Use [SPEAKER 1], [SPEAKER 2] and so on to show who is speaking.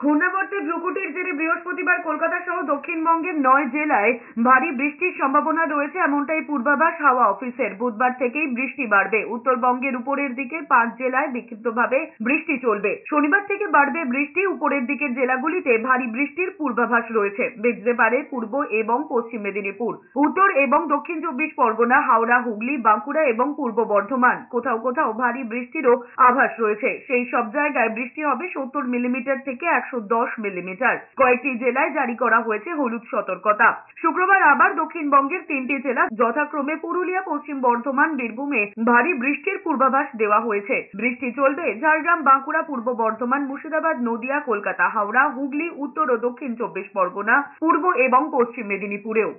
[SPEAKER 1] ঘূর্ণাবর্তে ভ্রুকুটির জেরে বৃহস্পতিবার কলকাতা সহ দক্ষিণবঙ্গের 9 জেলায় ভারী বৃষ্টির সম্ভাবনা রয়েছে, এমনটাই পূর্বাভাস হাওয়া অফিসের। বুধবার থেকেই বৃষ্টি বাড়বে। উত্তরবঙ্গের উপরের দিকে 5 জেলায় বিক্ষিপ্তভাবে বৃষ্টি চলবে। শনিবার থেকে বাড়বে বৃষ্টি। উপরের দিকের জেলাগুলিতে ভারী বৃষ্টির পূর্বাভাস রয়েছে। ভিজতে পারে পূর্ব এবং পশ্চিম মেদিনীপুর, উত্তর এবং দক্ষিণ 24 পরগনা, হাওড়া, হুগলি, বাঁকুড়া এবং পূর্ব বর্ধমান। কোথাও কোথাও ভারী বৃষ্টিরও আভাস রয়েছে। সেই সব জায়গায় বৃষ্টি হবে 70 মিলিমিটার থেকে 110 মিলিমিটার। কয়েকটি জেলায় জারি করা হয়েছে হলুদ সতর্কতা। শুক্রবার আবার দক্ষিণবঙ্গের 3টি জেলা যথাক্রমে পুরুলিয়া, পশ্চিম বর্ধমান, বীরভূমে ভারী বৃষ্টির পূর্বাভাস দেওয়া হয়েছে। বৃষ্টি চলবে ঝাড়গ্রাম, বাঁকুড়া, পূর্ব বর্ধমান, মুর্শিদাবাদ, নদিয়া, কলকাতা, হাওড়া, হুগলি, উত্তর ও দক্ষিণ 24 পরগনা, পূর্ব এবং পশ্চিম মেদিনীপুরেও।